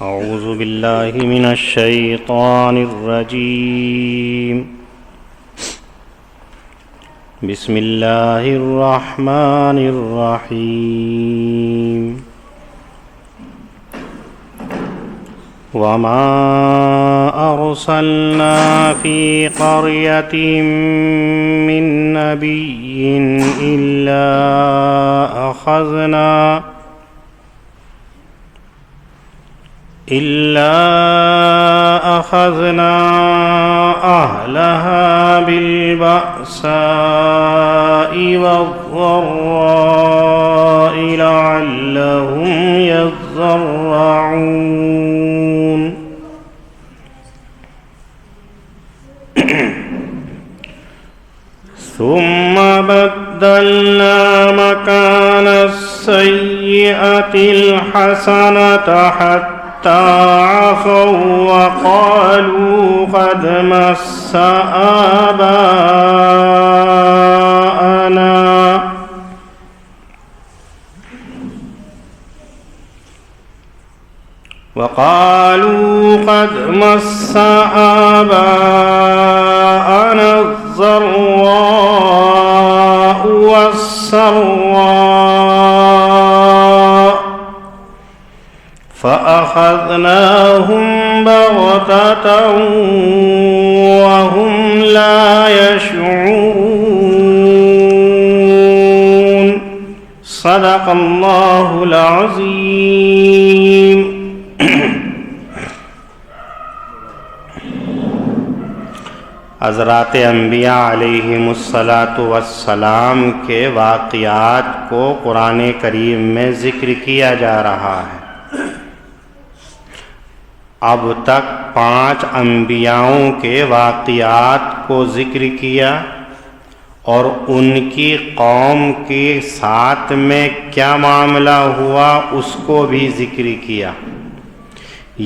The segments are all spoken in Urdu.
أعوذ بالله من الشيطان الرجيم. بسم الله الرحمن الرحيم. وما أرسلنا في قرية من نبي إلا أخذنا أهلها بالبأساء والضراء لعلهم يضرعون. ثم بدلنا مكان السيئة الحسنة حتى عفوا وقالوا قد مس آباءنا الضراء والسراء فأخذناهم بغتة وهم لا يشعرون. صدق اللہ العظیم. حضرات انبیاء علیہم الصلاۃ والسلام کے واقعات کو قرآن کریم میں ذکر کیا جا رہا ہے. اب تک 5 انبیاءوں کے واقعات کو ذکر کیا اور ان کی قوم کے ساتھ میں کیا معاملہ ہوا اس کو بھی ذکر کیا.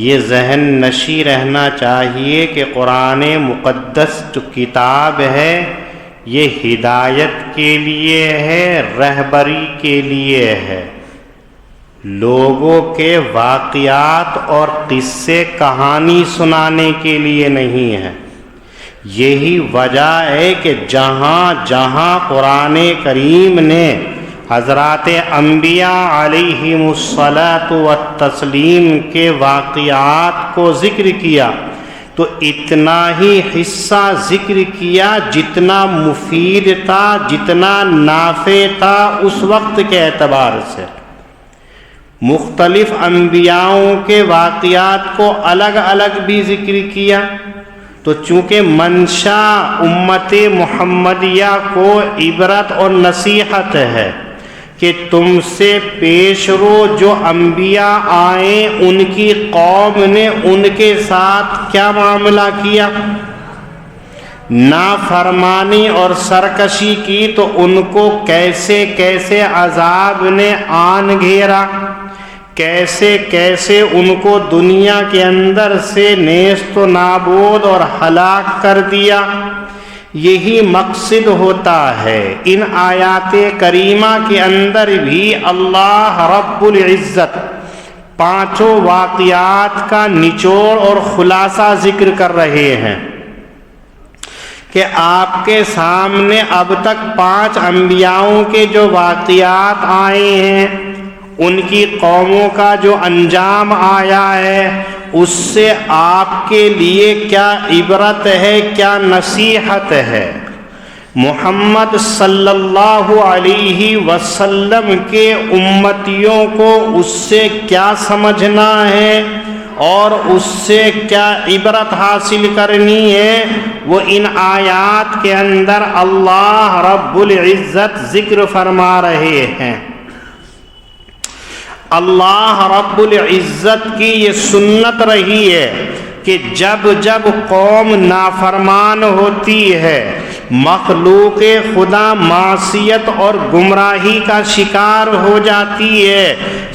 یہ ذہن نشیں رہنا چاہیے کہ قرآن مقدس جو کتاب ہے یہ ہدایت کے لیے ہے، رہبری کے لیے ہے، لوگوں کے واقعات اور قصے کہانی سنانے کے لیے نہیں ہے. یہی وجہ ہے کہ جہاں جہاں قرآن کریم نے حضرات انبیاء علیہم الصلاۃ والتسلیم کے واقعات کو ذکر کیا تو اتنا ہی حصہ ذکر کیا جتنا مفید تھا، جتنا نافع تھا اس وقت کے اعتبار سے. مختلف انبیاءوں کے واقعات کو الگ الگ بھی ذکر کیا تو چونکہ منشا امت محمدیہ کو عبرت اور نصیحت ہے کہ تم سے پیش رو جو انبیاء آئیں ان کی قوم نے ان کے ساتھ کیا معاملہ کیا، نافرمانی اور سرکشی کی تو ان کو کیسے کیسے عذاب نے آن گھیرا، کیسے کیسے ان کو دنیا کے اندر سے نیست و نابود اور ہلاک کر دیا. یہی مقصد ہوتا ہے. ان آیات کریمہ کے اندر بھی اللہ رب العزت 5 واقعات کا نچوڑ اور خلاصہ ذکر کر رہے ہیں کہ آپ کے سامنے اب تک 5 انبیاءوں کے جو واقعات آئے ہیں، ان کی قوموں کا جو انجام آیا ہے، اس سے آپ کے لیے کیا عبرت ہے، کیا نصیحت ہے. محمد صلی اللہ علیہ وسلم کے امتیوں کو اس سے کیا سمجھنا ہے اور اس سے کیا عبرت حاصل کرنی ہے، وہ ان آیات کے اندر اللہ رب العزت ذکر فرما رہے ہیں. اللہ رب العزت کی یہ سنت رہی ہے کہ جب جب قوم نافرمان ہوتی ہے، مخلوق خدا معصیت اور گمراہی کا شکار ہو جاتی ہے،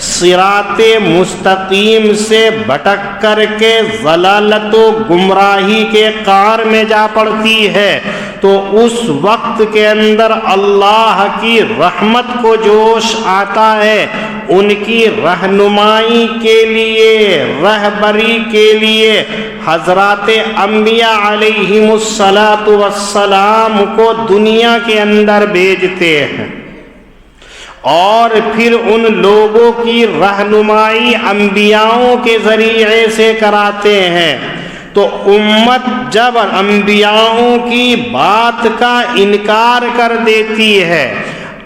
صراط مستقیم سے بھٹک کر کے ضلالت و گمراہی کے قعر میں جا پڑتی ہے، تو اس وقت کے اندر اللہ کی رحمت کو جوش آتا ہے ان کی رہنمائی کے لیے، رہبری کے لیے حضرات انبیاء علیہم الصلاۃ والسلام کو دنیا کے اندر بھیجتے ہیں، اور پھر ان لوگوں کی رہنمائی انبیاءوں کے ذریعے سے کراتے ہیں۔ تو امت جب انبیاءوں کی بات کا انکار کر دیتی ہے،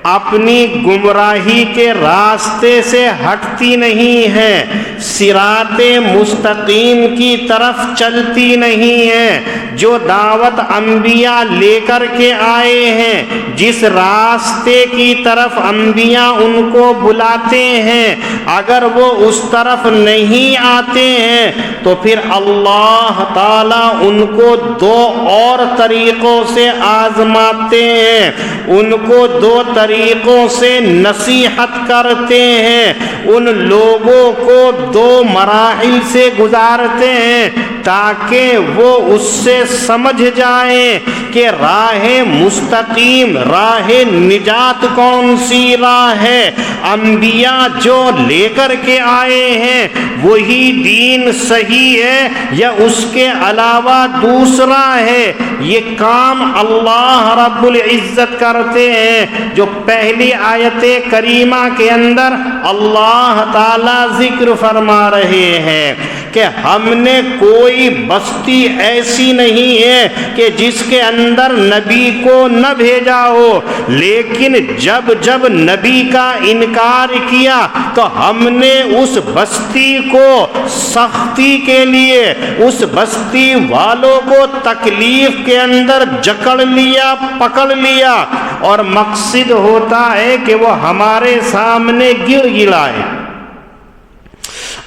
اپنی گمراہی کے راستے سے ہٹتی نہیں ہے، صراط مستقیم کی طرف چلتی نہیں ہے، جو دعوت انبیاء لے کر کے آئے ہیں، جس راستے کی طرف انبیاء ان کو بلاتے ہیں، اگر وہ اس طرف نہیں آتے ہیں تو پھر اللہ تعالیٰ ان کو دو اور طریقوں سے آزماتے ہیں، ان کو دو طریقوں سے نصیحت کرتے ہیں، ان لوگوں کو دو مراحل سے گزارتے ہیں تاکہ وہ اس سے سمجھ جائیں کہ راہ مستقیم، راہ نجات کون سی راہ ہے۔ انبیاء جو لے کر کے آئے ہیں وہی دین صحیح ہے یا اس کے علاوہ دوسرا ہے، یہ کام اللہ رب العزت کرتے ہیں، جو پہلی آیت کریمہ کے اندر اللہ تعالی ذکر فرما رہے ہیں کہ ہم نے کوئی بستی ایسی نہیں ہے کہ جس کے اندر نبی کو نہ بھیجا ہو، لیکن جب جب نبی کا انکار کیا تو ہم نے اس بستی کو سختی کے لیے، اس بستی والوں کو تکلیف کے اندر جکڑ لیا، پکڑ لیا، اور مقصد ہوتا ہے کہ وہ ہمارے سامنے گر گڑائے۔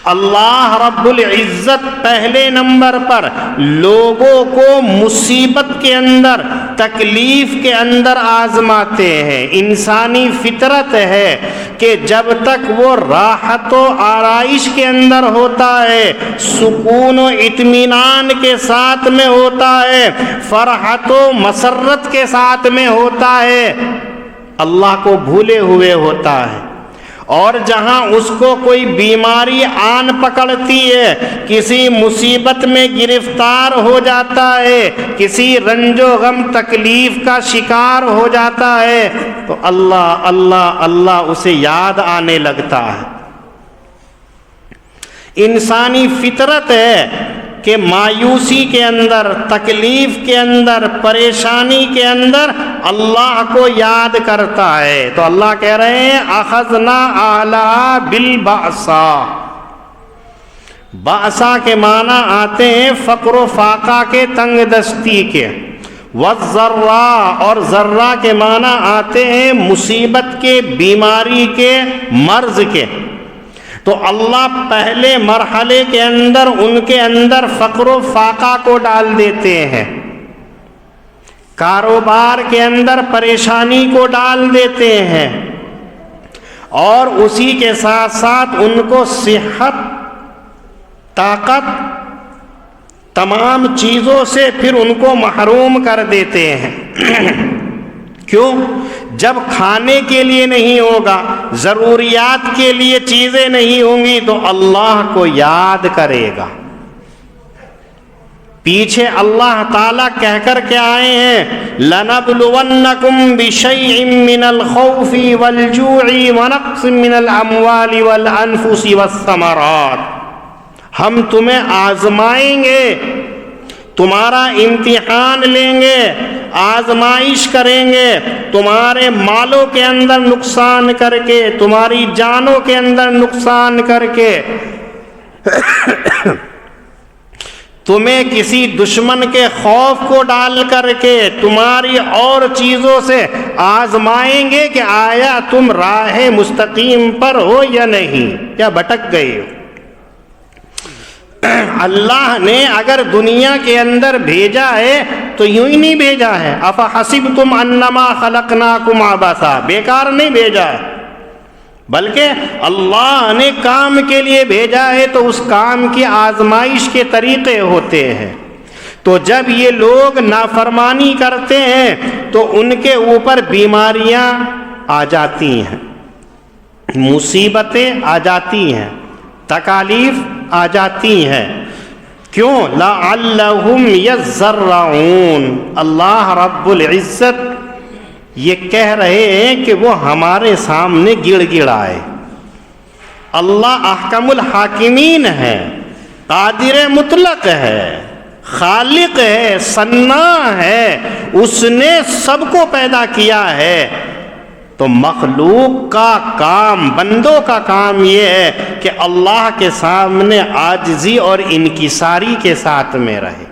اللہ رب العزت پہلے نمبر پر لوگوں کو مصیبت کے اندر، تکلیف کے اندر آزماتے ہیں۔ انسانی فطرت ہے کہ جب تک وہ راحت و آرائش کے اندر ہوتا ہے، سکون و اطمینان کے ساتھ میں ہوتا ہے، فرحت و مسرت کے ساتھ میں ہوتا ہے، اللہ کو بھولے ہوئے ہوتا ہے۔ اور جہاں اس کو کوئی بیماری آن پکڑتی ہے، کسی مصیبت میں گرفتار ہو جاتا ہے، کسی رنج و غم تکلیف کا شکار ہو جاتا ہے، تو اللہ اللہ اللہ اسے یاد آنے لگتا ہے۔ انسانی فطرت ہے کہ مایوسی کے اندر، تکلیف کے اندر، پریشانی کے اندر اللہ کو یاد کرتا ہے۔ تو اللہ کہہ رہے ہیں اخذنا اہلہا بالبأساء۔ بأسا کے معنی آتے ہیں فقر و فاقہ کے، تنگ دستی کے، والضراء، اور ذرہ کے معنی آتے ہیں مصیبت کے، بیماری کے، مرض کے۔ تو اللہ پہلے مرحلے کے اندر ان کے اندر فقر و فاقہ کو ڈال دیتے ہیں، کاروبار کے اندر پریشانی کو ڈال دیتے ہیں، اور اسی کے ساتھ ساتھ ان کو صحت، طاقت، تمام چیزوں سے پھر ان کو محروم کر دیتے ہیں۔ کیوں؟ جب کھانے کے لیے نہیں ہوگا، ضروریات کے لیے چیزیں نہیں ہوں گی تو اللہ کو یاد کرے گا۔ پیچھے اللہ تعالیٰ کہہ کر کے آئے ہیں لَنَبْلُوَنَّكُمْ بِشَيْءٍ مِّنَ الْخَوْفِ وَالْجُوعِ وَنَقْصٍ مِّنَ الْأَمْوَالِ وَالْأَنفُسِ وَالثَّمَرَاتِ۔ ہم تمہیں آزمائیں گے، تمہارا امتحان لیں گے، آزمائش کریں گے، تمہارے مالوں کے اندر نقصان کر کے، تمہاری جانوں کے اندر نقصان کر کے، تمہیں کسی دشمن کے خوف کو ڈال کر کے، تمہاری اور چیزوں سے آزمائیں گے کہ آیا تم راہ مستقیم پر ہو یا نہیں، یا بھٹک گئے ہو۔ اللہ نے اگر دنیا کے اندر بھیجا ہے تو یوں ہی نہیں بھیجا ہے، افحسبتم انما خلقناکم عبثا، بیکار نہیں بھیجا ہے، بلکہ اللہ نے کام کے لیے بھیجا ہے، تو اس کام کی آزمائش کے طریقے ہوتے ہیں۔ تو جب یہ لوگ نافرمانی کرتے ہیں تو ان کے اوپر بیماریاں آ جاتی ہیں، مصیبتیں آ جاتی ہیں، تکالیف آ جاتی ہیں، کیوں؟ لعلہم یضرعون، اللہ رب العزت یہ کہہ رہے ہیں کہ وہ ہمارے سامنے گڑ گڑائے۔ اللہ احکم الحاکمین ہے، قادر مطلق ہے، خالق ہے، صناع ہے، اس نے سب کو پیدا کیا ہے۔ تو مخلوق کا کام، بندوں کا کام یہ ہے کہ اللہ کے سامنے عاجزی اور انکساری کے ساتھ میں رہے۔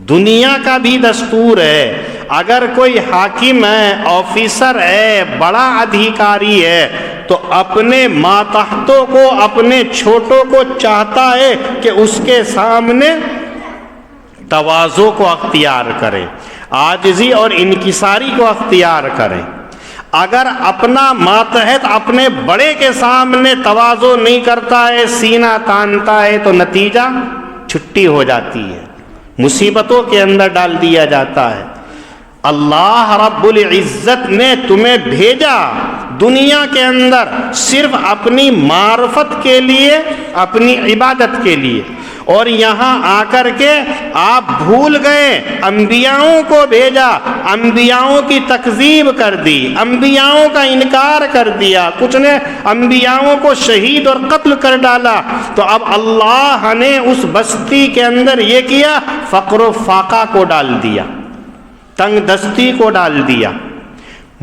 دنیا کا بھی دستور ہے، اگر کوئی حاکم ہے، آفیسر ہے، بڑا ادھیکاری ہے تو اپنے ماتحتوں کو، اپنے چھوٹوں کو چاہتا ہے کہ اس کے سامنے تواضع کو اختیار کرے، عاجزی اور انکساری کو اختیار کرے۔ اگر اپنا ماتحت اپنے بڑے کے سامنے تواضع نہیں کرتا ہے، سینہ تانتا ہے، تو نتیجہ چھٹی ہو جاتی ہے، مصیبتوں کے اندر ڈال دیا جاتا ہے۔ اللہ رب العزت نے تمہیں بھیجا دنیا کے اندر صرف اپنی معرفت کے لیے، اپنی عبادت کے لیے، اور یہاں آ کر کے آپ بھول گئے، انبیاؤں کو بھیجا، انبیاؤں کی تکذیب کر دی، انبیاؤں کا انکار کر دیا، کچھ نے انبیاؤں کو شہید اور قتل کر ڈالا۔ تو اب اللہ نے اس بستی کے اندر یہ کیا، فقر و فاقہ کو ڈال دیا، تنگ دستی کو ڈال دیا،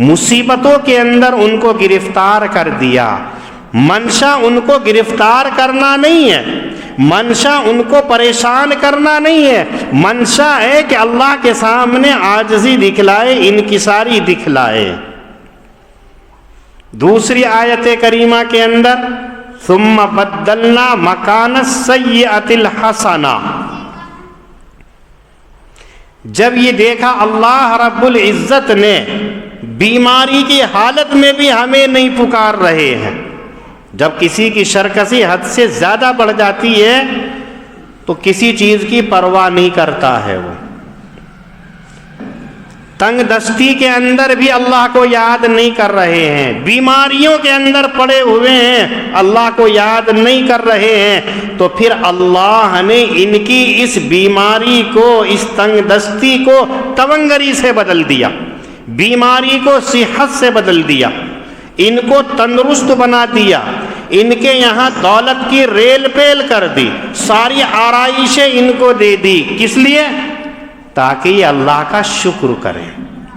مصیبتوں کے اندر ان کو گرفتار کر دیا۔ منشا ان کو گرفتار کرنا نہیں ہے، منشا ان کو پریشان کرنا نہیں ہے، منشا ہے کہ اللہ کے سامنے عاجزی دکھلائے، انکساری دکھلائے۔ دوسری آیت کریمہ کے اندر ثم بدلنا مکان السیئۃ الحسنہ، جب یہ دیکھا اللہ رب العزت نے بیماری کی حالت میں بھی ہمیں نہیں پکار رہے ہیں، جب کسی کی شرکسی حد سے زیادہ بڑھ جاتی ہے تو کسی چیز کی پرواہ نہیں کرتا ہے، وہ تنگ دستی کے اندر بھی اللہ کو یاد نہیں کر رہے ہیں، بیماریوں کے اندر پڑے ہوئے ہیں، اللہ کو یاد نہیں کر رہے ہیں، تو پھر اللہ نے ان کی اس بیماری کو، اس تنگ دستی کو تونگری سے بدل دیا، بیماری کو صحت سے بدل دیا، ان کو تندرست بنا دیا، ان کے یہاں دولت کی ریل پیل کر دی، ساری آرائشیں ان کو دے دی، کس لیے؟ تاکہ یہ اللہ کا شکر کریں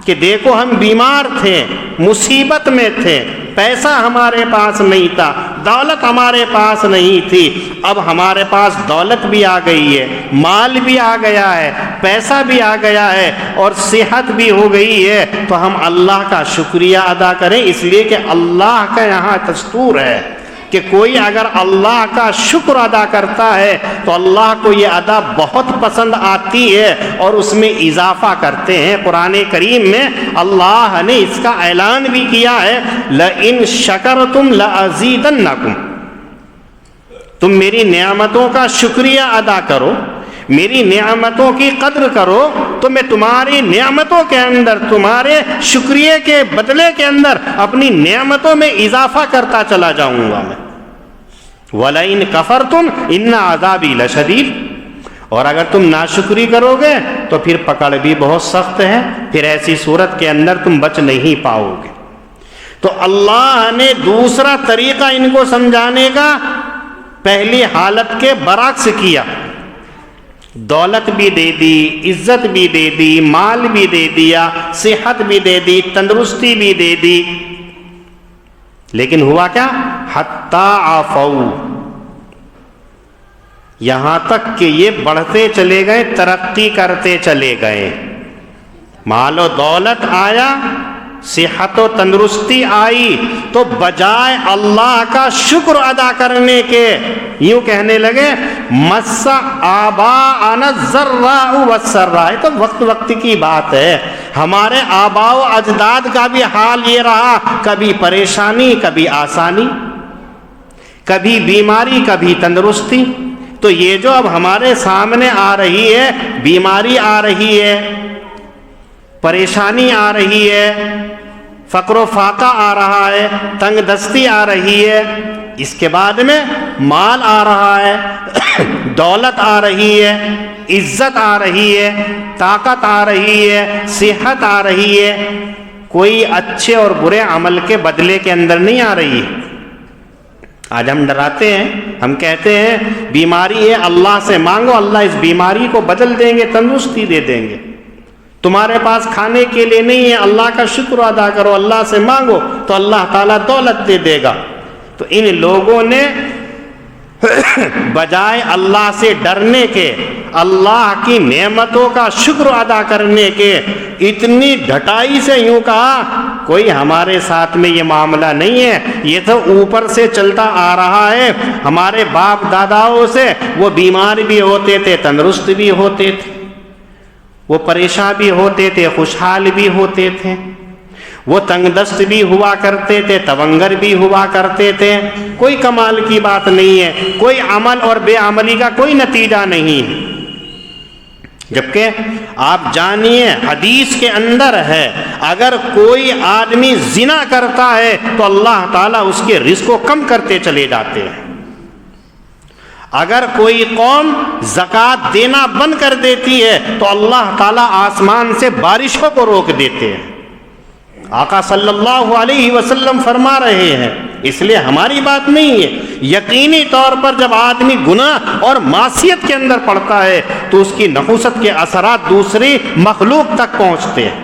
کہ دیکھو ہم بیمار تھے، مصیبت میں تھے، پیسہ ہمارے پاس نہیں تھا، دولت ہمارے پاس نہیں تھی، اب ہمارے پاس دولت بھی آ گئی ہے، مال بھی آ گیا ہے، پیسہ بھی آ گیا ہے اور صحت بھی ہو گئی ہے، تو ہم اللہ کا شکریہ ادا کریں، اس لیے کہ اللہ کا یہاں دستور ہے کہ کوئی اگر اللہ کا شکر ادا کرتا ہے تو اللہ کو یہ ادا بہت پسند آتی ہے اور اس میں اضافہ کرتے ہیں۔ قرآن کریم میں اللہ نے اس کا اعلان بھی کیا ہے، لَإِن شَكَرْتُمْ لَأَزِيدَنَّكُمْ، تم میری نعمتوں کا شکریہ ادا کرو، میری نعمتوں کی قدر کرو تو میں تمہاری نعمتوں کے اندر، تمہارے شکریہ کے بدلے کے اندر اپنی نعمتوں میں اضافہ کرتا چلا جاؤں گا میں۔ وَلَئِن كَفَرْتُمْ إِنَّ عَذَابِي لَشَدِيدٌ، اور اگر تم ناشکری کرو گے تو پھر پکڑ بھی بہت سخت ہے، پھر ایسی صورت کے اندر تم بچ نہیں پاؤ گے۔ تو اللہ نے دوسرا طریقہ ان کو سمجھانے کا پہلی حالت کے برعکس کیا، دولت بھی دے دی، عزت بھی دے دی، مال بھی دے دیا، صحت بھی دے دی، تندرستی بھی دے دی، لیکن ہوا کیا؟ حتی عفو، یہاں تک کہ یہ بڑھتے چلے گئے، ترقی کرتے چلے گئے، مال و دولت آیا، صحت و تندرستی آئی، تو بجائے اللہ کا شکر ادا کرنے کے یوں کہنے لگے مَسَّ آبَاءَنَا الضَّرَّاءُ وَالسَّرَّاءُ۔ تو وقت کی بات ہے، ہمارے آباء و اجداد کا بھی حال یہ رہا، کبھی پریشانی، کبھی آسانی، کبھی بیماری، کبھی تندرستی۔ تو یہ جو اب ہمارے سامنے آ رہی ہے، بیماری آ رہی ہے، پریشانی آ رہی ہے، فقر و فاقہ آ رہا ہے، تنگ دستی آ رہی ہے، اس کے بعد میں مال آ رہا ہے، دولت آ رہی ہے، عزت آ رہی ہے، طاقت آ رہی ہے، صحت آ رہی ہے، کوئی اچھے اور برے عمل کے بدلے کے اندر نہیں آ رہی ہے۔ آج ہم ڈراتے ہیں، ہم کہتے ہیں بیماری ہے، اللہ سے مانگو، اللہ اس بیماری کو بدل دیں گے، تندرستی دے دیں گے۔ تمہارے پاس کھانے کے لیے نہیں ہے، اللہ کا شکر ادا کرو، اللہ سے مانگو تو اللہ تعالیٰ دولت دے دے گا۔ تو ان لوگوں نے بجائے اللہ سے ڈرنے کے، اللہ کی نعمتوں کا شکر ادا کرنے کے، اتنی ڈھٹائی سے یوں کہا کوئی ہمارے ساتھ میں یہ معاملہ نہیں ہے، یہ تو اوپر سے چلتا آ رہا ہے، ہمارے باپ داداؤں سے وہ بیمار بھی ہوتے تھے، تندرست بھی ہوتے تھے، وہ پریشان بھی ہوتے تھے، خوشحال بھی ہوتے تھے، وہ تنگ دست بھی ہوا کرتے تھے، تونگر بھی ہوا کرتے تھے۔ کوئی کمال کی بات نہیں ہے، کوئی عمل اور بے عملی کا کوئی نتیجہ نہیں ہے۔ جبکہ آپ جانیے حدیث کے اندر ہے، اگر کوئی آدمی زنا کرتا ہے تو اللہ تعالیٰ اس کے رزق کو کم کرتے چلے جاتے ہیں۔ اگر کوئی قوم زکوٰۃ دینا بند کر دیتی ہے تو اللہ تعالیٰ آسمان سے بارشوں کو روک دیتے ہیں۔ آقا صلی اللہ علیہ وسلم فرما رہے ہیں، اس لیے ہماری بات نہیں ہے، یقینی طور پر جب آدمی گناہ اور معصیت کے اندر پڑتا ہے تو اس کی نحوست کے اثرات دوسری مخلوق تک پہنچتے ہیں۔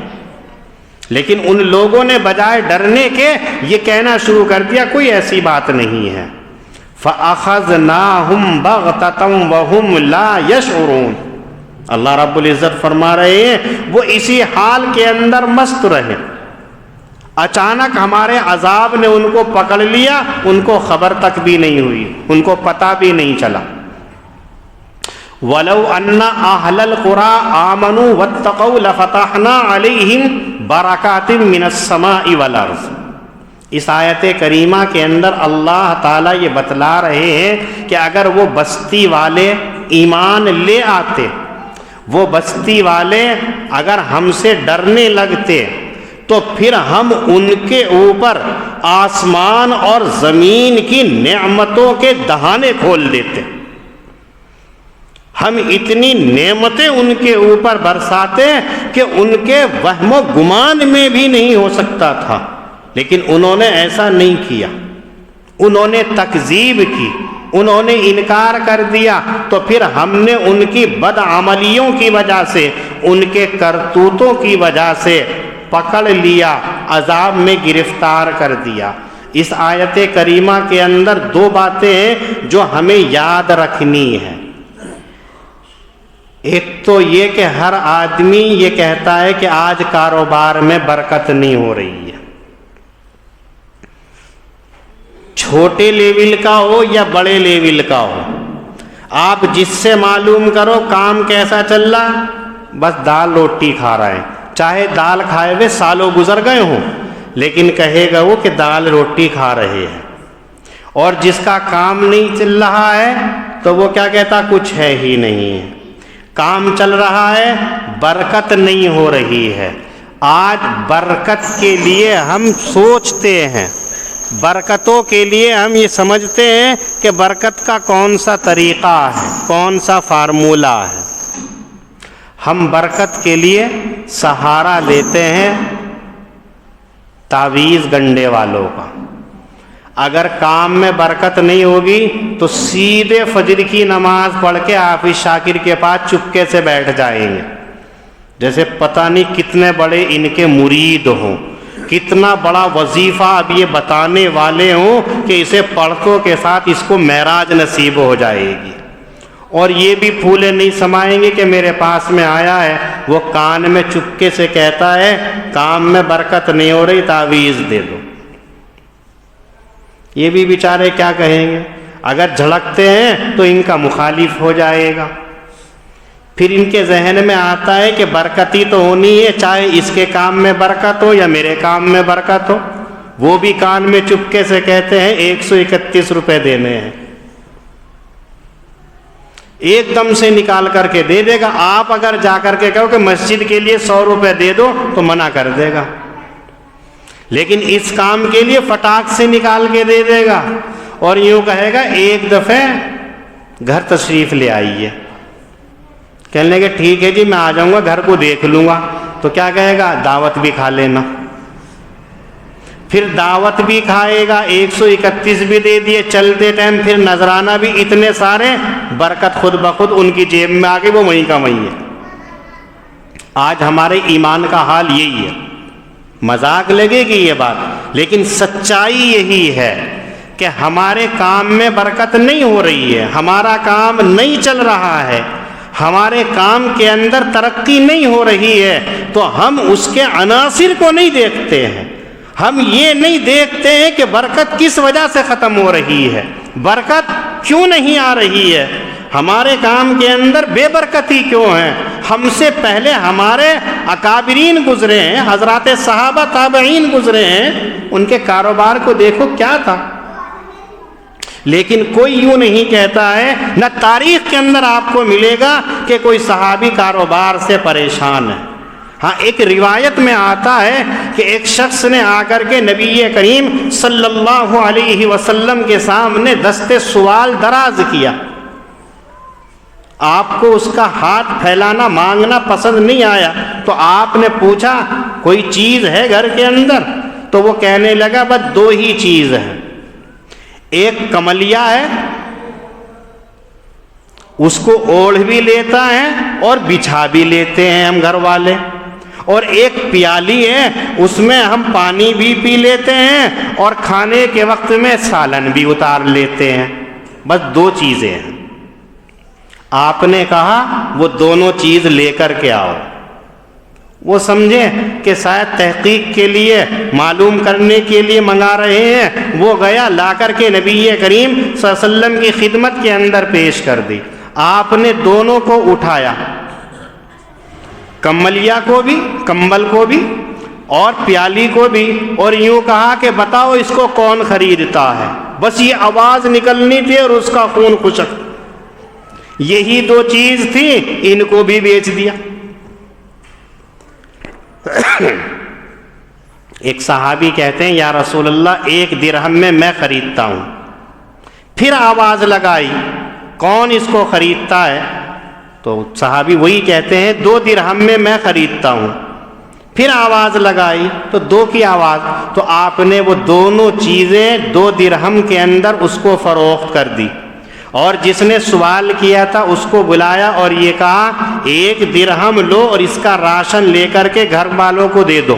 لیکن ان لوگوں نے بجائے ڈرنے کے یہ کہنا شروع کر دیا کوئی ایسی بات نہیں ہے۔ فَأَخَذْنَاهُمْ بَغْتَةً وَهُمْ لَا يَشْعُرُونَ، اللہ رب العزت فرما رہے ہیں وہ اسی حال کے اندر مست رہے، اچانک ہمارے عذاب نے ان کو پکڑ لیا، ان کو خبر تک بھی نہیں ہوئی، ان کو پتہ بھی نہیں چلا۔ وَلَوْ أَنَّ أَهْلَ الْقُرَىٰ آمَنُوا وَاتَّقَوْا لَفَتَحْنَا عَلَيْهِمْ بَرَكَاتٍ مِّنَ السَّمَاءِ وَالْأَرْضِ۔ اس آیت کریمہ کے اندر اللہ تعالیٰ یہ بتلا رہے ہیں کہ اگر وہ بستی والے ایمان لے آتے، وہ بستی والے اگر ہم سے ڈرنے لگتے تو پھر ہم ان کے اوپر آسمان اور زمین کی نعمتوں کے دہانے کھول دیتے، ہم اتنی نعمتیں ان کے اوپر برساتے کہ ان کے وہم و گمان میں بھی نہیں ہو سکتا تھا۔ لیکن انہوں نے ایسا نہیں کیا، انہوں نے تکذیب کی، انہوں نے انکار کر دیا، تو پھر ہم نے ان کی بدعملیوں کی وجہ سے، ان کے کرتوتوں کی وجہ سے پکڑ لیا، عذاب میں گرفتار کر دیا۔ اس آیت کریمہ کے اندر دو باتیں ہیں جو ہمیں یاد رکھنی ہے۔ ایک تو یہ کہ ہر آدمی یہ کہتا ہے کہ آج کاروبار میں برکت نہیں ہو رہی ہے، چھوٹے لیول کا ہو یا بڑے لیول کا ہو، آپ جس سے معلوم کرو کام کیسا چل رہا، بس دال روٹی کھا رہا ہے، چاہے دال کھائے ہوئے سالوں گزر گئے ہوں، لیکن کہے گا وہ کہ دال روٹی کھا رہے ہیں۔ اور جس کا کام نہیں چل رہا ہے تو وہ کیا کہتا، کچھ ہے ہی نہیں ہے۔ کام چل رہا ہے، برکت نہیں ہو رہی ہے۔ آج برکت کے لیے ہم سوچتے ہیں، برکتوں کے لیے ہم یہ سمجھتے ہیں کہ برکت کا کون سا طریقہ ہے، کون سا فارمولہ ہے۔ ہم برکت کے لیے سہارا لیتے ہیں تعویذ گنڈے والوں کا۔ اگر کام میں برکت نہیں ہوگی تو سیدھے فجر کی نماز پڑھ کے حافظ شاکر کے پاس چپکے سے بیٹھ جائیں گے، جیسے پتہ نہیں کتنے بڑے ان کے مرید ہوں، کتنا بڑا وظیفہ اب یہ بتانے والے ہوں کہ اسے پڑھتوں کے ساتھ اس کو معراج نصیب ہو جائے گی۔ اور یہ بھی پھولے نہیں سمائیں گے کہ میرے پاس میں آیا ہے، وہ کان میں چپکے سے کہتا ہے کام میں برکت نہیں ہو رہی، تعویذ دے دو۔ یہ بھی بیچارے کیا کہیں گے، اگر جھڑکتے ہیں تو ان کا مخالف ہو جائے گا۔ پھر ان کے ذہن میں آتا ہے کہ برکتی تو ہونی ہے، چاہے اس کے کام میں برکت ہو یا میرے کام میں برکت ہو۔ وہ بھی کان میں چپکے سے کہتے ہیں 131 روپے دینے ہیں، ایک دم سے نکال کر کے دے دے گا۔ آپ اگر جا کر کے کہو کہ مسجد کے لیے 100 روپے دے دو تو منع کر دے گا۔ لیکن اس کام کے لیے فٹاک سے نکال کے دے دے گا اور یوں کہے گا ایک دفعہ گھر تشریف لے آئیے. کہنے لگے ٹھیک ہے جی میں آ جاؤں گا, گھر کو دیکھ لوں گا. تو کیا کہے گا, دعوت بھی کھا لینا. پھر دعوت بھی کھائے گا, 131 بھی دے دیے, چلتے ٹائم پھر نذرانہ بھی اتنے سارے, برکت خود بخود ان کی جیب میں آ کے وہ وہیں کا وہیں ہے. آج ہمارے ایمان کا حال یہی ہے. مذاق لگے گی یہ بات, لیکن سچائی یہی ہے کہ ہمارے کام میں برکت نہیں ہو رہی ہے, ہمارا کام نہیں چل رہا ہے, ہمارے کام کے اندر ترقی نہیں ہو رہی ہے, تو ہم اس کے عناصر کو نہیں دیکھتے ہیں. ہم یہ نہیں دیکھتے ہیں کہ برکت کس وجہ سے ختم ہو رہی ہے, برکت کیوں نہیں آ رہی ہے, ہمارے کام کے اندر بے برکتی کیوں ہے. ہم سے پہلے ہمارے اکابرین گزرے ہیں, حضرات صحابہ تابعین گزرے ہیں, ان کے کاروبار کو دیکھو کیا تھا. لیکن کوئی یوں نہیں کہتا ہے, نہ تاریخ کے اندر آپ کو ملے گا کہ کوئی صحابی کاروبار سے پریشان ہے. ہاں ایک روایت میں آتا ہے کہ ایک شخص نے آ کر کے نبی کریم صلی اللہ علیہ وسلم کے سامنے دست سوال دراز کیا. آپ کو اس کا ہاتھ پھیلانا مانگنا پسند نہیں آیا, تو آپ نے پوچھا کوئی چیز ہے گھر کے اندر؟ تو وہ کہنے لگا بس 2 ہی چیز ہے, ایک کملیا ہے, اس کو اوڑھ بھی لیتا ہے اور بچھا بھی لیتے ہیں ہم گھر والے, اور ایک پیالی ہے, اس میں ہم پانی بھی پی لیتے ہیں اور کھانے کے وقت میں سالن بھی اتار لیتے ہیں. بس 2 چیزیں ہیں. آپ نے کہا وہ دونوں چیز لے کر کے آؤ. وہ سمجھے کہ شاید تحقیق کے لیے, معلوم کرنے کے لیے منگا رہے ہیں. وہ گیا, لا کر کے نبی کریم صلی اللہ علیہ وسلم کی خدمت کے اندر پیش کر دی. آپ نے دونوں کو اٹھایا, کملیا کو بھی, کمبل کو بھی اور پیالی کو بھی, اور یوں کہا کہ بتاؤ اس کو کون خریدتا ہے. بس یہ آواز نکلنی تھی اور اس کا خون خشک. یہی 2 چیز تھی, ان کو بھی بیچ دیا. ایک صحابی کہتے ہیں یا رسول اللہ 1 درہم میں میں خریدتا ہوں. پھر آواز لگائی کون اس کو خریدتا ہے؟ تو صحابی وہی کہتے ہیں 2 درہم میں میں خریدتا ہوں. پھر آواز لگائی تو 2 کی آواز, تو آپ نے وہ دونوں چیزیں 2 درہم کے اندر اس کو فروخت کر دی. اور جس نے سوال کیا تھا اس کو بلایا اور یہ کہا 1 درہم لو اور اس کا راشن لے کر کے گھر والوں کو دے دو,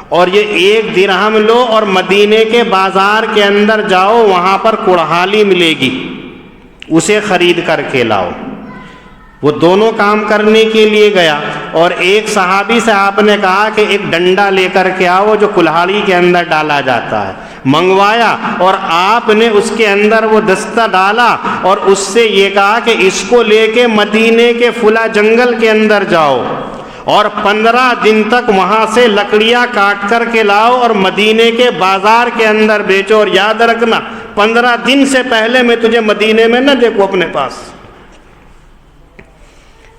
اور یہ 1 درہم لو اور مدینے کے بازار کے اندر جاؤ, وہاں پر کڑہالی ملے گی, اسے خرید کر کے لاؤ. وہ دونوں کام کرنے کے لیے گیا, اور ایک صحابی سے آپ نے کہا کہ ایک ڈنڈا لے کر کے آؤ جو کلہاڑی کے اندر ڈالا جاتا ہے. منگوایا اور آپ نے اس کے اندر وہ دستہ ڈالا اور اس سے یہ کہا کہ اس کو لے کے مدینے کے فلاں جنگل کے اندر جاؤ اور 15 دن تک وہاں سے لکڑیاں کاٹ کر کے لاؤ اور مدینے کے بازار کے اندر بیچو, اور یاد رکھنا 15 دن سے پہلے میں تجھے مدینے میں نہ دیکھوں اپنے پاس.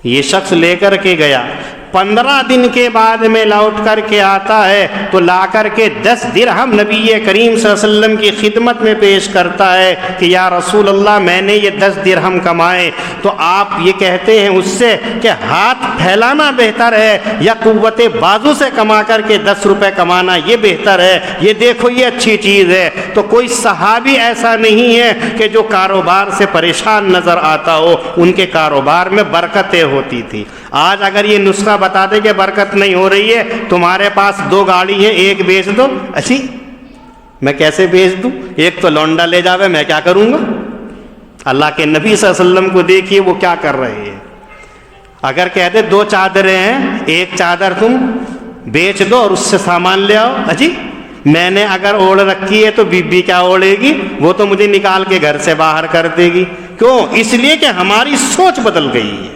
یہ شخص لے کر کے گیا, 15 دن کے بعد میں لوٹ کر کے آتا ہے تو لا کر کے 10 درہم نبی کریم صلی اللہ علیہ وسلم کی خدمت میں پیش کرتا ہے کہ یا رسول اللہ میں نے یہ 10 درہم کمائے. تو آپ یہ کہتے ہیں اس سے کہ ہاتھ پھیلانا بہتر ہے یا قوت بازو سے کما کر کے 10 روپے کمانا یہ بہتر ہے؟ یہ دیکھو یہ اچھی چیز ہے. تو کوئی صحابی ایسا نہیں ہے کہ جو کاروبار سے پریشان نظر آتا ہو, ان کے کاروبار میں برکتیں ہوتی تھی. آج اگر یہ نسخہ بتا دے کہ برکت نہیں ہو رہی ہے, تمہارے پاس 2 گاڑی ہیں, ایک بیچ دو. اچھی میں کیسے بیچ دوں, ایک تو لونڈا لے جاوے, میں کیا کروں گا؟ اللہ کے نبی صلی اللہ علیہ وسلم کو دیکھیے وہ کیا کر رہے ہیں. اگر کہتے 2 چادریں ہیں, ایک چادر تم بیچ دو اور اس سے سامان لے آؤ. اچھی میں نے اگر اوڑھ رکھی ہے تو بی بی کیا اوڑھے گی, وہ تو مجھے نکال کے گھر سے باہر کر دے گی. کیوں؟ اس لیے کہ ہماری سوچ بدل گئی ہے.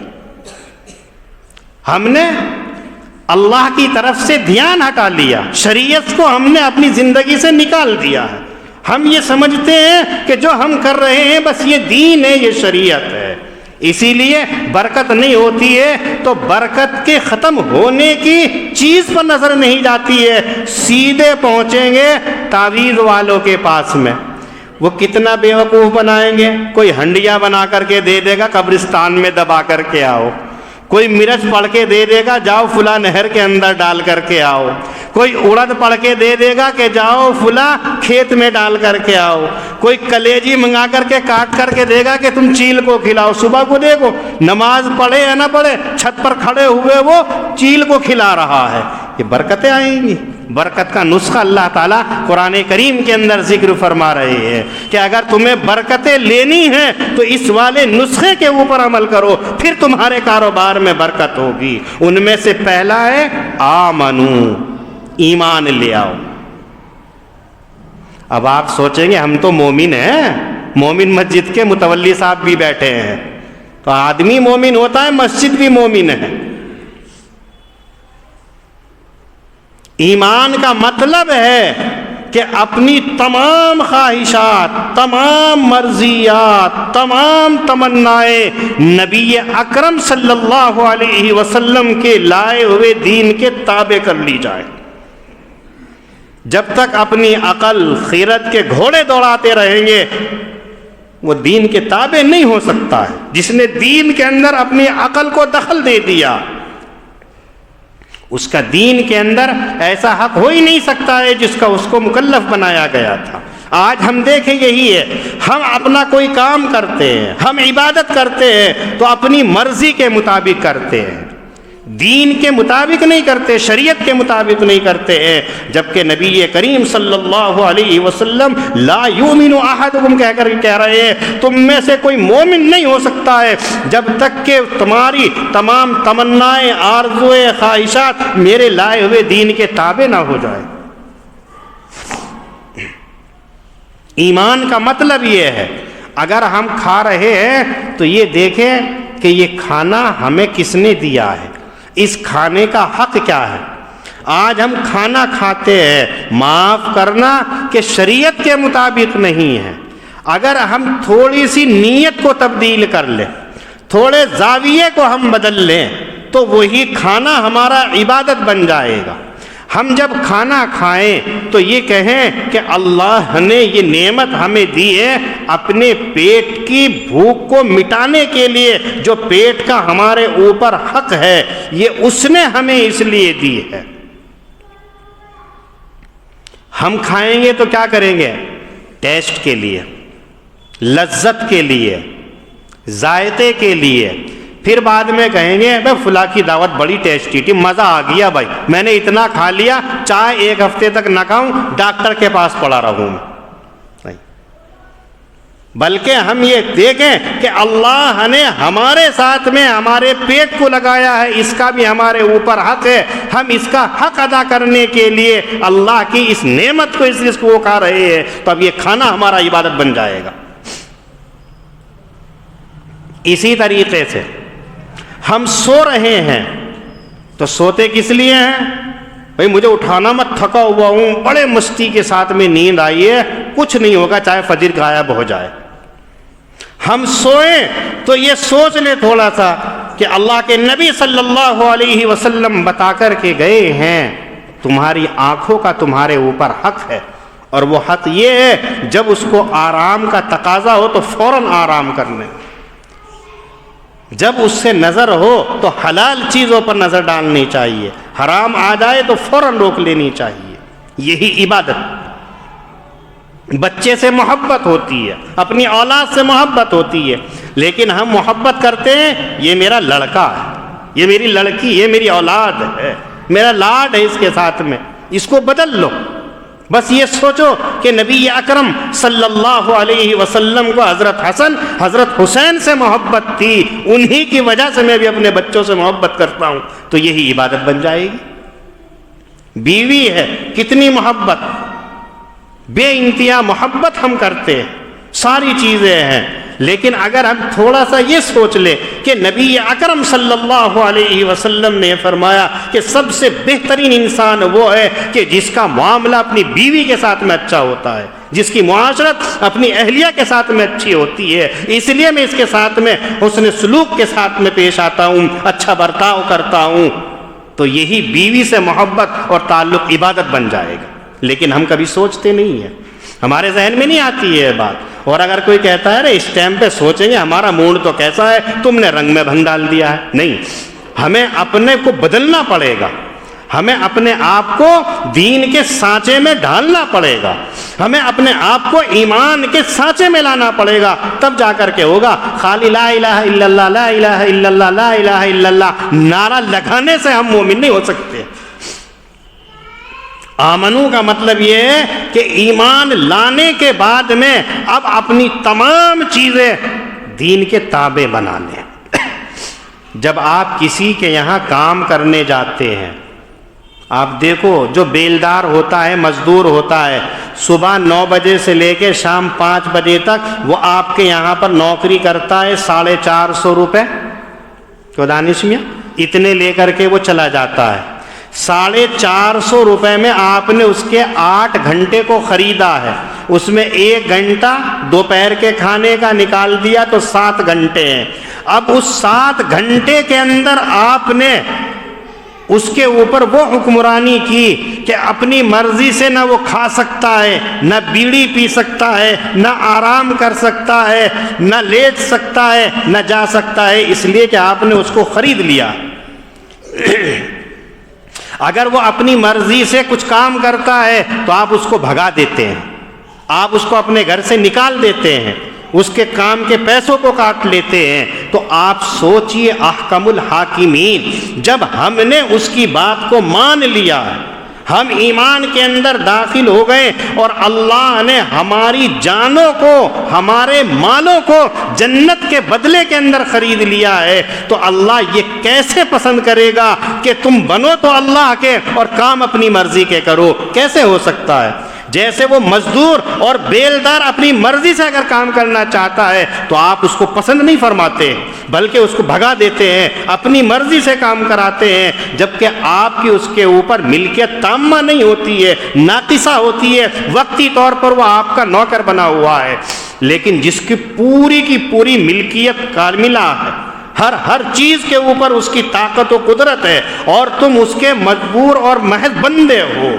ہم نے اللہ کی طرف سے دھیان ہٹا لیا, شریعت کو ہم نے اپنی زندگی سے نکال دیا ہے. ہم یہ سمجھتے ہیں کہ جو ہم کر رہے ہیں بس یہ دین ہے, یہ شریعت ہے. اسی لیے برکت نہیں ہوتی ہے تو برکت کے ختم ہونے کی چیز پر نظر نہیں جاتی ہے، سیدھے پہنچیں گے تعویذ والوں کے پاس میں۔ وہ کتنا بیوقوف بنائیں گے، کوئی ہنڈیا بنا کر کے دے دے گا قبرستان میں دبا کر کے آؤ، کوئی مرچ پڑھ کے دے دے گا جاؤ فلاں نہر کے اندر ڈال کر کے آؤ، کوئی اڑد پڑھ کے دے دے گا کہ جاؤ فلاں کھیت میں ڈال کر کے آؤ، کوئی کلیجی منگا کر کے کاٹ کر کے دے گا کہ تم چیل کو کھلاؤ۔ صبح کو دیکھو نماز پڑھے یا نہ پڑھے چھت پر کھڑے ہوئے وہ چیل کو کھلا رہا ہے، یہ برکتیں آئیں گی۔ برکت کا نسخہ اللہ تعالیٰ قرآن کریم کے اندر ذکر فرما رہے ہیں کہ اگر تمہیں برکتیں لینی ہیں تو اس والے نسخے کے اوپر عمل کرو، پھر تمہارے کاروبار میں برکت ہوگی۔ ان میں سے پہلا ہے آمنو، ایمان لے آؤ۔ اب آپ سوچیں گے ہم تو مومن ہیں، مومن مسجد کے متولی صاحب بھی بیٹھے ہیں، تو آدمی مومن ہوتا ہے مسجد بھی مومن ہے۔ ایمان کا مطلب ہے کہ اپنی تمام خواہشات، تمام مرضیات، تمام تمنائیں نبی اکرم صلی اللہ علیہ وسلم کے لائے ہوئے دین کے تابع کر لی جائے۔ جب تک اپنی عقل خیرت کے گھوڑے دوڑاتے رہیں گے وہ دین کے تابع نہیں ہو سکتا ہے۔ جس نے دین کے اندر اپنی عقل کو دخل دے دیا اس کا دین کے اندر ایسا حق ہو ہی نہیں سکتا ہے جس کا اس کو مکلف بنایا گیا تھا۔ آج ہم دیکھیں یہی ہے، ہم اپنا کوئی کام کرتے ہیں، ہم عبادت کرتے ہیں تو اپنی مرضی کے مطابق کرتے ہیں، دین کے مطابق نہیں کرتے، شریعت کے مطابق نہیں کرتے ہیں، جبکہ نبی کریم صلی اللہ علیہ وسلم لا یؤمن احدکم کہہ کر کہہ رہے ہیں تم میں سے کوئی مومن نہیں ہو سکتا ہے جب تک کہ تمہاری تمام تمنائیں، آرزویں، خواہشات میرے لائے ہوئے دین کے تابع نہ ہو جائے۔ ایمان کا مطلب یہ ہے اگر ہم کھا رہے ہیں تو یہ دیکھیں کہ یہ کھانا ہمیں کس نے دیا ہے، اس کھانے کا حق کیا ہے۔ آج ہم کھانا کھاتے ہیں، معاف کرنا کہ شریعت کے مطابق نہیں ہے۔ اگر ہم تھوڑی سی نیت کو تبدیل کر لیں، تھوڑے زاویے کو ہم بدل لیں تو وہی کھانا ہمارا عبادت بن جائے گا۔ ہم جب کھانا کھائیں تو یہ کہیں کہ اللہ نے یہ نعمت ہمیں دی ہے اپنے پیٹ کی بھوک کو مٹانے کے لیے، جو پیٹ کا ہمارے اوپر حق ہے یہ اس نے ہمیں اس لیے دی ہے۔ ہم کھائیں گے تو کیا کریں گے؟ ٹیسٹ کے لیے، لذت کے لیے، ذائقے کے لیے، پھر بعد میں کہیں گے بھائی فلاں کی دعوت بڑی ٹیسٹی تھی، مزہ آ گیا بھائی، میں نے اتنا کھا لیا چاہے ایک ہفتے تک نہ کھاؤں، ڈاکٹر کے پاس پڑا رہوں نہیں۔ بلکہ ہم یہ دیکھیں کہ اللہ نے ہمارے ساتھ میں ہمارے پیٹ کو لگایا ہے، اس کا بھی ہمارے اوپر حق ہے، ہم اس کا حق ادا کرنے کے لیے اللہ کی اس نعمت کو، اس رزق کو کھا رہے ہیں، تو اب یہ کھانا ہمارا عبادت بن جائے گا۔ اسی طریقے سے ہم سو رہے ہیں تو سوتے کس لیے ہیں؟ بھئی مجھے اٹھانا مت، تھکا ہوا ہوں، بڑے مستی کے ساتھ میں نیند آئی ہے، کچھ نہیں ہوگا چاہے فجر غائب ہو جائے۔ ہم سوئیں تو یہ سوچ لیں تھوڑا سا کہ اللہ کے نبی صلی اللہ علیہ وسلم بتا کر کے گئے ہیں تمہاری آنکھوں کا تمہارے اوپر حق ہے، اور وہ حق یہ ہے جب اس کو آرام کا تقاضا ہو تو فوراً آرام کر لیں، جب اس سے نظر ہو تو حلال چیزوں پر نظر ڈالنی چاہیے، حرام آ جائے تو فوراً روک لینی چاہیے۔ یہی عبادت۔ بچے سے محبت ہوتی ہے، اپنی اولاد سے محبت ہوتی ہے، لیکن ہم محبت کرتے ہیں یہ میرا لڑکا ہے، یہ میری لڑکی، یہ میری اولاد ہے، میرا لاڈ ہے اس کے ساتھ میں، اس کو بدل لو۔ بس یہ سوچو کہ نبی اکرم صلی اللہ علیہ وسلم کو حضرت حسن، حضرت حسین سے محبت تھی، انہی کی وجہ سے میں بھی اپنے بچوں سے محبت کرتا ہوں، تو یہی عبادت بن جائے گی۔ بیوی ہے، کتنی محبت، بے انتہا محبت ہم کرتے ہیں، ساری چیزیں ہیں، لیکن اگر ہم تھوڑا سا یہ سوچ لیں کہ نبی اکرم صلی اللہ علیہ وسلم نے فرمایا کہ سب سے بہترین انسان وہ ہے کہ جس کا معاملہ اپنی بیوی کے ساتھ میں اچھا ہوتا ہے، جس کی معاشرت اپنی اہلیہ کے ساتھ میں اچھی ہوتی ہے، اس لیے میں اس کے ساتھ میں حسن سلوک کے ساتھ میں پیش آتا ہوں، اچھا برتاؤ کرتا ہوں، تو یہی بیوی سے محبت اور تعلق عبادت بن جائے گا۔ لیکن ہم کبھی سوچتے نہیں ہیں، ہمارے ذہن میں نہیں آتی ہے یہ بات۔ اور اگر کوئی کہتا ہے ارے اس ٹائم پہ سوچیں گے ہمارا موڈ تو کیسا ہے، تم نے رنگ میں بھنگ ڈال دیا ہے، نہیں، ہمیں اپنے کو بدلنا پڑے گا، ہمیں اپنے آپ کو دین کے سانچے میں ڈھالنا پڑے گا، ہمیں اپنے آپ کو ایمان کے سانچے میں لانا پڑے گا، تب جا کر کے ہوگا۔ خالی لا الہ الا اللہ، لا الہ الا اللہ، لا الہ الا اللہ نعرہ لگانے سے ہم مومن نہیں ہو سکتے۔ آمنو کا مطلب یہ ہے کہ ایمان لانے کے بعد میں اب اپنی تمام چیزیں دین کے تابع بنا لیں۔ جب آپ کسی کے یہاں کام کرنے جاتے ہیں، آپ دیکھو جو بیلدار ہوتا ہے، مزدور ہوتا ہے، صبح 9 بجے سے لے کے شام 5 بجے تک وہ آپ کے یہاں پر نوکری کرتا ہے 450 روپے کو دانش میاں اتنے لے کر کے وہ چلا جاتا ہے۔ 450 روپے میں آپ نے اس کے 8 گھنٹے کو خریدا ہے، اس میں 1 گھنٹہ دوپہر کے کھانے کا نکال دیا تو 7 گھنٹے ہیں۔ اب اس 7 گھنٹے کے اندر آپ نے اس کے اوپر وہ حکمرانی کی کہ اپنی مرضی سے نہ وہ کھا سکتا ہے، نہ بیڑی پی سکتا ہے، نہ آرام کر سکتا ہے، نہ لیٹ سکتا ہے، نہ جا سکتا ہے، اس لیے کہ آپ نے اس کو خرید لیا۔ اگر وہ اپنی مرضی سے کچھ کام کرتا ہے تو آپ اس کو بھگا دیتے ہیں، آپ اس کو اپنے گھر سے نکال دیتے ہیں، اس کے کام کے پیسوں کو کاٹ لیتے ہیں۔ تو آپ سوچئے احکم الحاکمین، جب ہم نے اس کی بات کو مان لیا، ہم ایمان کے اندر داخل ہو گئے اور اللہ نے ہماری جانوں کو، ہمارے مالوں کو جنت کے بدلے کے اندر خرید لیا ہے، تو اللہ یہ کیسے پسند کرے گا کہ تم بنو تو اللہ کے اور کام اپنی مرضی کے کرو؟ کیسے ہو سکتا ہے؟ جیسے وہ مزدور اور بیلدار اپنی مرضی سے اگر کام کرنا چاہتا ہے تو آپ اس کو پسند نہیں فرماتے، بلکہ اس کو بھگا دیتے ہیں، اپنی مرضی سے کام کراتے ہیں، جبکہ آپ کی اس کے اوپر ملکیت تامہ نہیں ہوتی ہے، ناقصہ ہوتی ہے، وقتی طور پر وہ آپ کا نوکر بنا ہوا ہے۔ لیکن جس کی پوری ملکیت کاملہ ہے، ہر چیز کے اوپر اس کی طاقت و قدرت ہے، اور تم اس کے مجبور اور محض بندے ہو،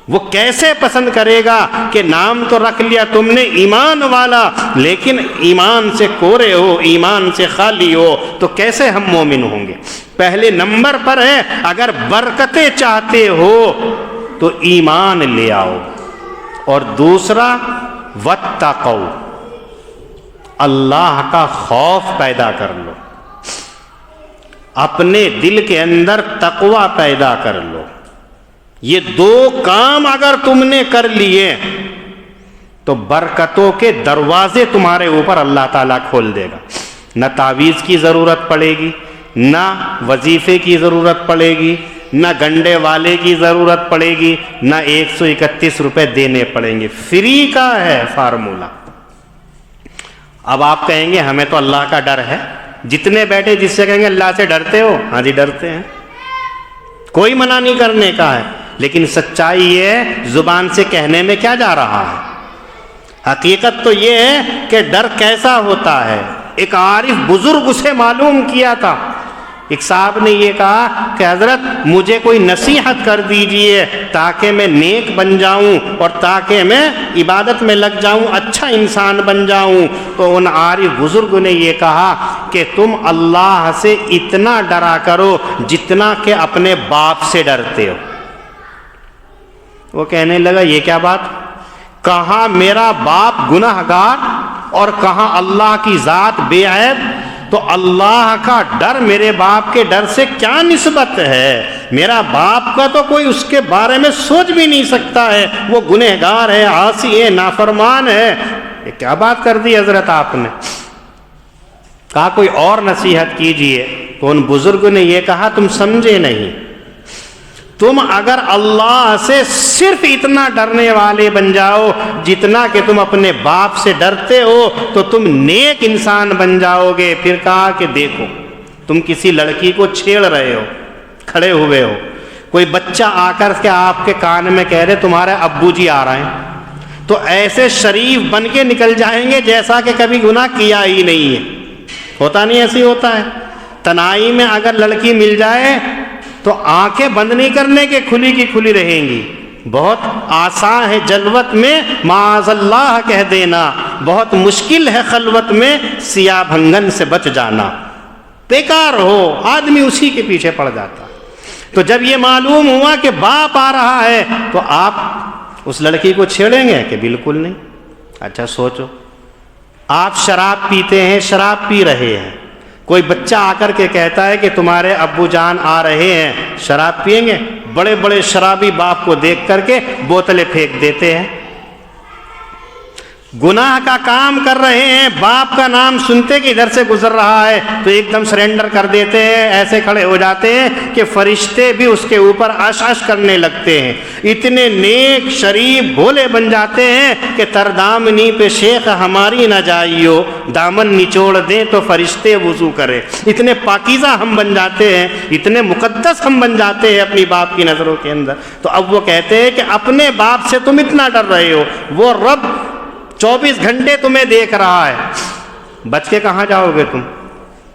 وہ کیسے پسند کرے گا کہ نام تو رکھ لیا تم نے ایمان والا، لیکن ایمان سے کورے ہو، ایمان سے خالی ہو، تو کیسے ہم مومن ہوں گے؟ پہلے نمبر پر ہے اگر برکتیں چاہتے ہو تو ایمان لے آؤ، اور دوسرا واتقوا، اللہ کا خوف پیدا کر لو، اپنے دل کے اندر تقوی پیدا کر لو۔ یہ 2 کام اگر تم نے کر لیے تو برکتوں کے دروازے تمہارے اوپر اللہ تعالیٰ کھول دے گا۔ نہ تعویذ کی ضرورت پڑے گی، نہ وظیفے کی ضرورت پڑے گی، نہ گنڈے والے کی ضرورت پڑے گی، نہ 131 روپے دینے پڑیں گے، فری کا ہے فارمولہ۔ اب آپ کہیں گے ہمیں تو اللہ کا ڈر ہے، جتنے بیٹھے جس سے کہیں گے اللہ سے ڈرتے ہو؟ ہاں جی ڈرتے ہیں، کوئی منع نہیں کرنے کا ہے، لیکن سچائی یہ ہے زبان سے کہنے میں کیا جا رہا ہے؟ حقیقت تو یہ ہے کہ ڈر کیسا ہوتا ہے۔ ایک عارف بزرگ اسے معلوم کیا تھا، ایک صاحب نے یہ کہا کہ حضرت مجھے کوئی نصیحت کر دیجئے تاکہ میں نیک بن جاؤں اور تاکہ میں عبادت میں لگ جاؤں، اچھا انسان بن جاؤں۔ تو ان عارف بزرگ نے یہ کہا کہ تم اللہ سے اتنا ڈرا کرو جتنا کہ اپنے باپ سے ڈرتے ہو۔ وہ کہنے لگا یہ کیا بات؟ کہاں میرا باپ گناہ گار اور کہاں اللہ کی ذات بے عیب، تو اللہ کا ڈر میرے باپ کے ڈر سے کیا نسبت ہے؟ میرا باپ کا تو کوئی اس کے بارے میں سوچ بھی نہیں سکتا ہے، وہ گنہگار ہے، عاصی ہے، نافرمان ہے۔ یہ کیا بات کر دی حضرت آپ نے؟ کہا کوئی اور نصیحت کیجئے۔ تو ان بزرگ نے یہ کہا تم سمجھے نہیں، تم اگر اللہ سے صرف اتنا ڈرنے والے بن جاؤ جتنا کہ تم اپنے باپ سے ڈرتے ہو تو تم نیک انسان بن جاؤ گے۔ پھر کہا کہ دیکھو تم کسی لڑکی کو چھیڑ رہے ہو، کھڑے ہوئے ہو، کوئی بچہ آ کر کے آپ کے کان میں کہہ رہے تمہارے ابو جی آ رہے ہیں، تو ایسے شریف بن کے نکل جائیں گے جیسا کہ کبھی گناہ کیا ہی نہیں ہے. ہوتا نہیں ایسے ہوتا ہے. تنہائی میں اگر لڑکی مل جائے تو آنکھیں بند نہیں کرنے کے کھلی کی کھلی رہیں گی. بہت آسان ہے جلوت میں معاذ اللہ کہہ دینا, بہت مشکل ہے خلوت میں سیاہ بھنگن سے بچ جانا. بیکار ہو آدمی اسی کے پیچھے پڑ جاتا. تو جب یہ معلوم ہوا کہ باپ آ رہا ہے تو آپ اس لڑکی کو چھیڑیں گے کہ بالکل نہیں. اچھا سوچو, آپ شراب پیتے ہیں, شراب پی رہے ہیں, کوئی بچہ آ کر کے کہتا ہے کہ تمہارے ابو جان آ رہے ہیں, شراب پیئیں گے؟ بڑے بڑے شرابی باپ کو دیکھ کر کے بوتلیں پھینک دیتے ہیں. گناہ کا کام کر رہے ہیں, باپ کا نام سنتے کہ ادھر سے گزر رہا ہے تو ایک دم سرنڈر کر دیتے ہیں, ایسے کھڑے ہو جاتے ہیں کہ فرشتے بھی اس کے اوپر عش عش کرنے لگتے ہیں. اتنے نیک شریف بھولے بن جاتے ہیں کہ تردامنی پہ شیخ ہماری نہ جائیو, دامن نچوڑ دیں تو فرشتے وضو کرے. اتنے پاکیزہ ہم بن جاتے ہیں, اتنے مقدس ہم بن جاتے ہیں اپنی باپ کی نظروں کے اندر. تو اب وہ کہتے ہیں کہ اپنے باپ سے تم اتنا ڈر رہے ہو, وہ رب 24 گھنٹے تمہیں دیکھ رہا ہے, بچ کے کہاں جاؤ گے تم؟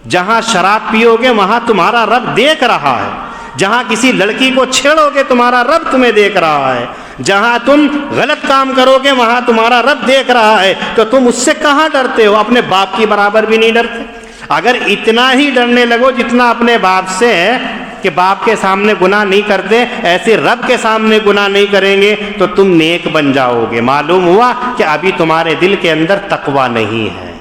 جہاں شراب پیو گے وہاں تمہارا رب دیکھ رہا ہے, جہاں کسی لڑکی کو چھیڑو گے تمہارا رب تمہیں دیکھ رہا ہے, جہاں تم غلط کام کرو گے وہاں تمہارا رب دیکھ رہا ہے. تو تم اس سے کہاں ڈرتے ہو؟ اپنے باپ کی برابر بھی نہیں ڈرتے. اگر اتنا ہی ڈرنے لگو جتنا اپنے باپ سے ہے کہ باپ کے سامنے گناہ نہیں کرتے, ایسے رب کے سامنے گناہ نہیں کریں گے تو تم نیک بن جاؤ گے. معلوم ہوا کہ ابھی تمہارے دل کے اندر تقویٰ نہیں ہے.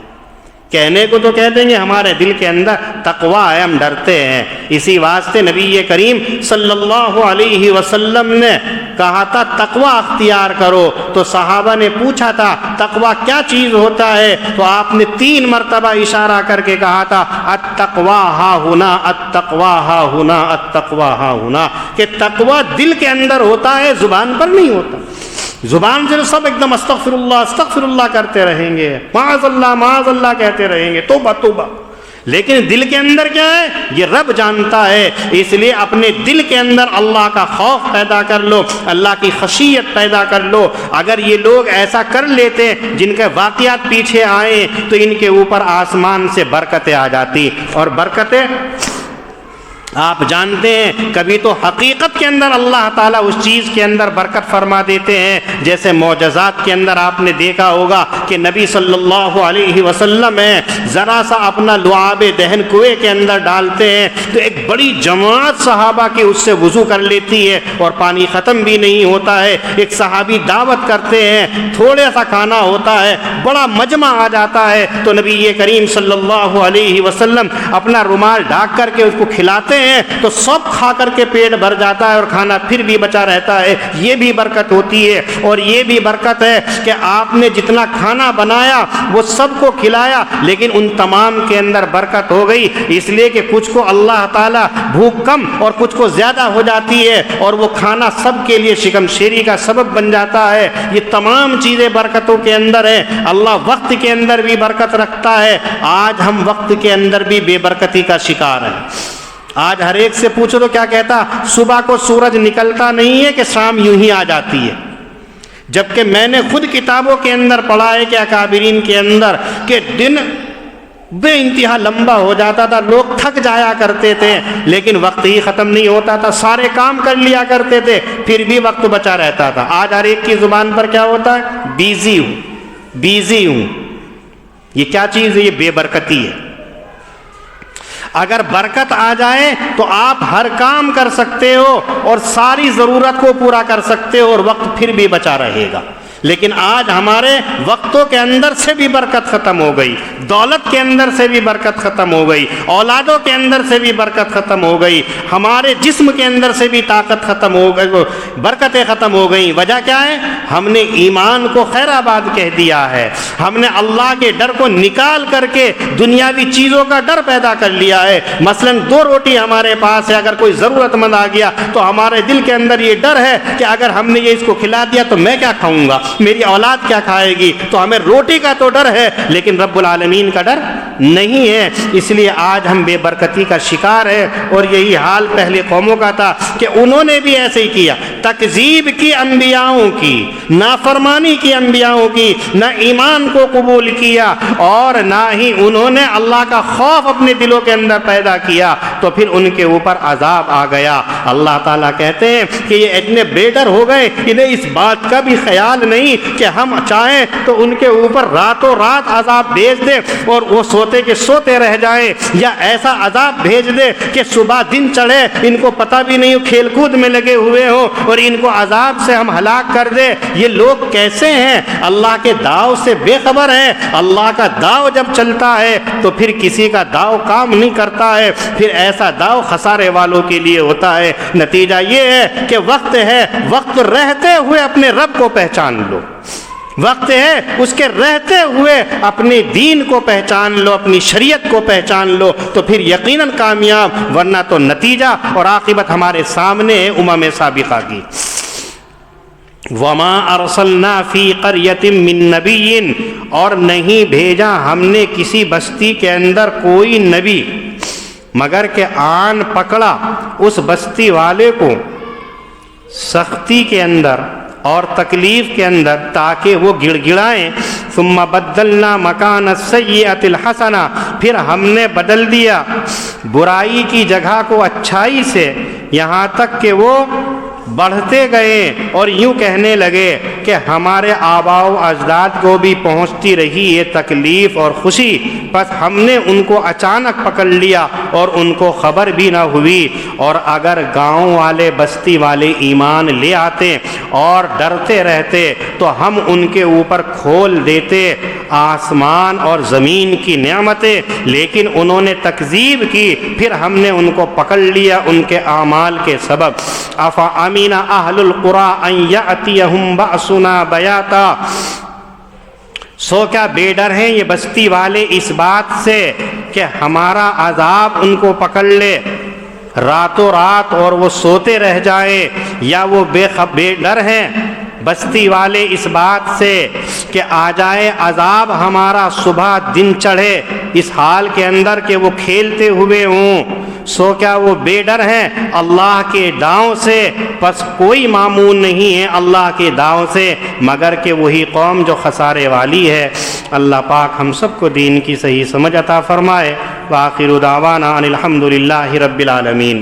کہنے کو تو کہہ دیں گے ہمارے دل کے اندر تقویٰ ہے, ہم ڈرتے ہیں. اسی واسطے نبی کریم صلی اللہ علیہ وسلم نے کہا تھا تقویٰ اختیار کرو. تو صحابہ نے پوچھا تھا تقویٰ کیا چیز ہوتا ہے؟ تو آپ نے 3 مرتبہ اشارہ کر کے کہا تھا التقویٰ ہا ہنا, التقویٰ ہا ہنا, التقویٰ ہا ہنا, کہ تقویٰ دل کے اندر ہوتا ہے, زبان پر نہیں ہوتا. زبان سے سب ایک دم استغفر اللہ کرتے رہیں گے, معاذ اللہ کہتے رہیں گے, توبہ توبہ, لیکن دل کے اندر کیا ہے یہ رب جانتا ہے. اس لیے اپنے دل کے اندر اللہ کا خوف پیدا کر لو, اللہ کی خشیت پیدا کر لو. اگر یہ لوگ ایسا کر لیتے جن کے واقعات پیچھے آئیں تو ان کے اوپر آسمان سے برکتیں آ جاتی. اور برکتیں آپ جانتے ہیں کبھی تو حقیقت کے اندر اللہ تعالیٰ اس چیز کے اندر برکت فرما دیتے ہیں. جیسے معجزات کے اندر آپ نے دیکھا ہوگا کہ نبی صلی اللہ علیہ وسلم ذرا سا اپنا لعاب دہن کنویں کے اندر ڈالتے ہیں تو ایک بڑی جماعت صحابہ کی اس سے وضو کر لیتی ہے اور پانی ختم بھی نہیں ہوتا ہے. ایک صحابی دعوت کرتے ہیں, تھوڑا سا کھانا ہوتا ہے, بڑا مجمع آ جاتا ہے تو نبی کریم صلی اللہ علیہ وسلم اپنا رومال ڈھانپ کر کے اس کو کھلاتے ہیں تو سب کھا کر کے پیٹ بھر جاتا ہے اور کھانا پھر بھی بچا رہتا ہے. یہ بھی برکت ہوتی ہے. اور یہ بھی برکت ہے کہ آپ نے جتنا کھانا بنایا وہ سب کو کھلایا, لیکن ان تمام کے اندر برکت ہو گئی, اس لیے کہ کچھ کو اللہ تعالیٰ بھوک کم اور کچھ کو زیادہ ہو جاتی ہے اور وہ کھانا سب کے لیے شکم شیری کا سبب بن جاتا ہے. یہ تمام چیزیں برکتوں کے اندر ہیں. اللہ وقت کے اندر بھی برکت رکھتا ہے. آج ہم وقت کے اندر بھی بے برکتی کا شکار ہیں. آج ہر ایک سے پوچھو تو کیا کہتا, صبح کو سورج نکلتا نہیں ہے کہ شام یوں ہی آ جاتی ہے. جبکہ میں نے خود کتابوں کے اندر پڑھا ہے کہ اکابرین کے اندر کہ دن بے انتہا لمبا ہو جاتا تھا, لوگ تھک جایا کرتے تھے لیکن وقت ہی ختم نہیں ہوتا تھا, سارے کام کر لیا کرتے تھے پھر بھی وقت بچا رہتا تھا. آج ہر ایک کی زبان پر کیا ہوتا ہے, بیزی ہوں. یہ کیا چیز ہے؟ یہ بے برکتی ہے. اگر برکت آ جائے تو آپ ہر کام کر سکتے ہو اور ساری ضرورت کو پورا کر سکتے ہو اور وقت پھر بھی بچا رہے گا. لیکن آج ہمارے وقتوں کے اندر سے بھی برکت ختم ہو گئی, دولت کے اندر سے بھی برکت ختم ہو گئی, اولادوں کے اندر سے بھی برکت ختم ہو گئی, ہمارے جسم کے اندر سے بھی طاقت ختم ہو گئی, برکتیں ختم ہو گئیں. وجہ کیا ہے؟ ہم نے ایمان کو خیر آباد کہہ دیا ہے, ہم نے اللہ کے ڈر کو نکال کر کے دنیاوی چیزوں کا ڈر پیدا کر لیا ہے. مثلا 2 روٹی ہمارے پاس ہے, اگر کوئی ضرورت مند آ گیا تو ہمارے دل کے اندر یہ ڈر ہے کہ اگر ہم نے یہ اس کو کھلا دیا تو میں کیا کھاؤں گا, میری اولاد کیا کھائے گی. تو ہمیں روٹی کا تو ڈر ہے لیکن رب العالمین کا ڈر نہیں ہے، اس لیے آج ہم بے برکتی کا شکار ہے۔ اور یہی حال پہلے قوموں کا تھا کہ انہوں نے بھی ایسے ہی کیا، تکذیب کی انبیاءوں کی، نافرمانی کی انبیاءوں کی، نہ ایمان کو قبول کیا اور نہ ہی انہوں نے اللہ کا خوف اپنے دلوں کے اندر پیدا کیا، تو پھر ان کے اوپر عذاب آ گیا۔ اللہ تعالیٰ کہتے ہیں کہ یہ اتنے بے ڈر ہو گئے، انہیں اس بات کا بھی خیال نہیں کہ ہم چاہیں تو ان کے اوپر راتوں رات عذاب بھیج دیں اور وہ سوتے کے سوتے رہ جائیں، یا ایسا عذاب بھیج دے کہ صبح دن چڑھے ان کو پتہ بھی نہیں ہو، کھیل کود میں لگے ہوئے ہوں اور ان کو عذاب سے ہم ہلاک کر دے۔ یہ لوگ کیسے ہیں؟ اللہ کے داؤ سے بے خبر ہے۔ اللہ کا داؤ جب چلتا ہے تو پھر کسی کا داؤ کام نہیں کرتا ہے، پھر ایسا داؤ خسارے والوں کے لیے ہوتا ہے۔ نتیجہ یہ ہے کہ وقت ہے، وقت رہتے ہوئے اپنے رب کو پہچان لو، وقت ہے اس کے رہتے ہوئے اپنے دین کو پہچان لو، اپنی شریعت کو پہچان لو، تو پھر یقیناً کامیاب، ورنہ تو نتیجہ اور عاقبت ہمارے سامنے ہے امم سابقہ کی۔ وما ارسلنا فی قریۃ من نبی، اور نہیں بھیجا ہم نے کسی بستی کے اندر کوئی نبی مگر کہ آن پکڑا اس بستی والے کو سختی کے اندر اور تکلیف کے اندر تاکہ وہ گڑ گڑائیں۔ ثم بدلنا مکان السیئۃ الحسنہ، پھر ہم نے بدل دیا برائی کی جگہ کو اچھائی سے، یہاں تک کہ وہ بڑھتے گئے اور یوں کہنے لگے کہ ہمارے آباء و اجداد کو بھی پہنچتی رہی یہ تکلیف اور خوشی، بس ہم نے ان کو اچانک پکڑ لیا اور ان کو خبر بھی نہ ہوئی۔ اور اگر گاؤں والے بستی والے ایمان لے آتے اور ڈرتے رہتے تو ہم ان کے اوپر کھول دیتے آسمان اور زمین کی نعمتیں، لیکن انہوں نے تکذیب کی، پھر ہم نے ان کو پکڑ لیا ان کے اعمال کے سبب۔ افامن اہل القری ان یاتیہم باسنا بیاتا، سو کیا بے ڈر ہیں یہ بستی والے اس بات سے کہ ہمارا عذاب ان کو پکڑ لے راتوں رات اور وہ سوتے رہ جائیں، یا وہ بے ڈر ہیں بستی والے اس بات سے کہ آ جائے عذاب ہمارا صبح دن چڑھے، اس حال کے اندر کہ وہ کھیلتے ہوئے ہوں۔ سو کیا وہ بے ڈر ہیں اللہ کے داؤں سے؟ پس کوئی معمول نہیں ہے اللہ کے داؤں سے مگر کہ وہی قوم جو خسارے والی ہے۔ اللہ پاک ہم سب کو دین کی صحیح سمجھ عطا فرمائے۔ وآخر دعوانا ان الحمد للہ رب العالمین۔